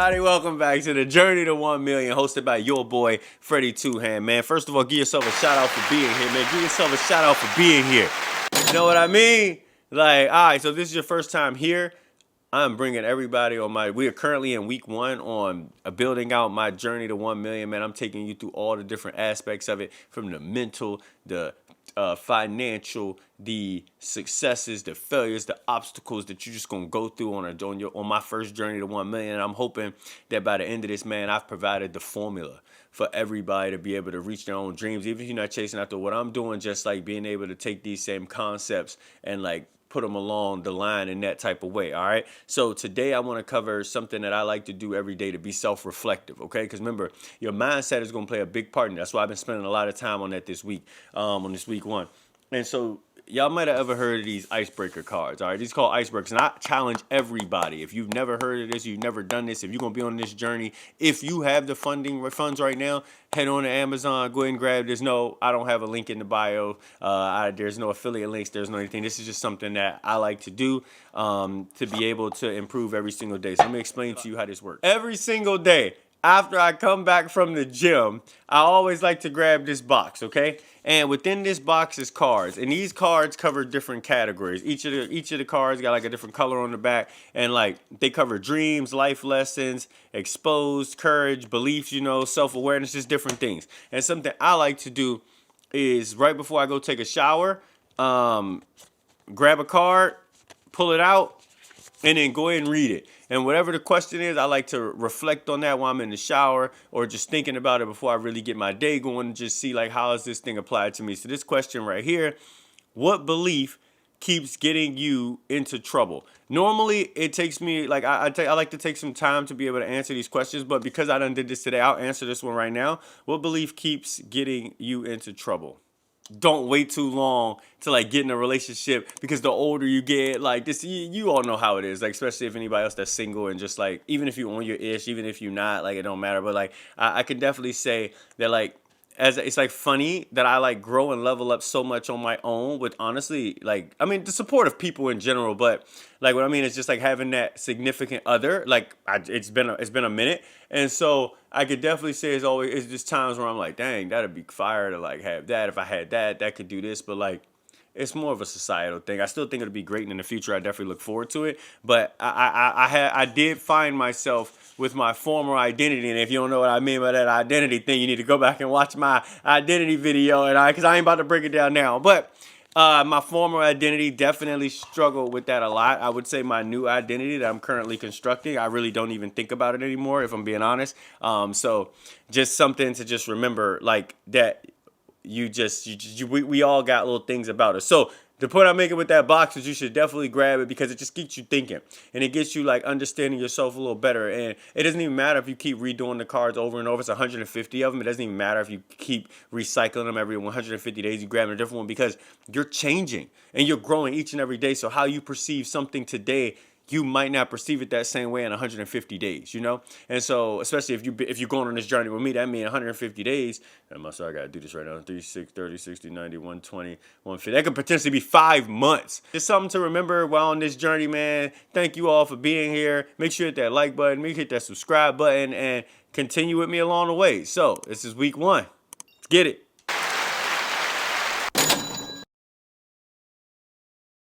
everybody? Welcome back to the Journey to 1 Million, hosted by your boy, Freddie Two Hand, man. First of all, give yourself a shout out for being here, man. Give yourself a shout out for being here. You know what I mean? Like, all right, so this is your first time here. I'm bringing everybody on we are currently in week 1 on building out my journey to 1 million, man. I'm taking you through all the different aspects of it, from the mental, the financial, the successes, the failures, the obstacles that you're just gonna go through on my first journey to 1 million. And I'm hoping that by the end of this, man, I've provided the formula for everybody to be able to reach their own dreams, even if you're not chasing after what I'm doing. Just like being able to take these same concepts and like put them along the line in that type of way. All right. So today I want to cover something that I like to do every day, to be self-reflective. Okay. Because remember, your mindset is going to play a big part in that. That's why I've been spending a lot of time on that this week, on this week 1. And so y'all might have ever heard of these icebreaker cards. All right. These are called icebreakers. And I challenge everybody. If you've never heard of this, you've never done this, if you're going to be on this journey, if you have the funds right now, head on to Amazon, go ahead and grab this. No, I don't have a link in the bio. There's no affiliate links. There's no anything. This is just something that I like to do to be able to improve every single day. So let me explain to you how this works. Every single day after I come back from the gym, I always like to grab this box, okay? And within this box is cards, and these cards cover different categories. Each of the cards got like a different color on the back, and like they cover dreams, life lessons, exposed, courage, beliefs, self-awareness, just different things. And something I like to do is right before I go take a shower, grab a card, pull it out, and then go ahead and read it. And whatever the question is, I like to reflect on that while I'm in the shower, or just thinking about it before I really get my day going, and just see like, how is this thing applied to me? So this question right here: what belief keeps getting you into trouble? Normally it takes me like I like to take some time to be able to answer these questions, but because I done did this today, I'll answer this one right now. What belief keeps getting you into trouble? Don't wait too long to like get in a relationship, because the older you get, like this, you all know how it is. Like, especially if anybody else that's single, and just like, even if you on your ish, even if you're not, like, it don't matter. But like, I can definitely say that, like, as it's like funny that I like grow and level up so much on my own with, honestly, like, I mean, the support of people in general, but like what I mean is just like having that significant other. Like, it's been a minute, and so I could definitely say it's just times where I'm like, dang, that'd be fire to like have that. If I had that could do this. But like, it's more of a societal thing. I still think it'll be great, and in the future I definitely look forward to it. But I did find myself with my former identity, and if you don't know what I mean by that identity thing, you need to go back and watch my identity video, and because I ain't about to break it down now. But my former identity definitely struggled with that a lot. I would say my new identity that I'm currently constructing, I really don't even think about it anymore, if I'm being honest. So just something to just remember, like that. We all got little things about us. So the point I'm making with that box is you should definitely grab it, because it just gets you thinking, and it gets you like understanding yourself a little better. And it doesn't even matter if you keep redoing the cards over and over. It's 150 of them. It doesn't even matter if you keep recycling them every 150 days. You grab a different one, because you're changing and you're growing each and every day. So how you perceive something today, you might not perceive it that same way in 150 days, And so, especially if you're going on this journey with me, that means 150 days. I got to do this right now. 3, 6, 30, 60, 90, 120, 150. That could potentially be 5 months. It's something to remember while on this journey, man. Thank you all for being here. Make sure you hit that like button. Make sure you hit that subscribe button, and continue with me along the way. So, this is week 1. Let's get it.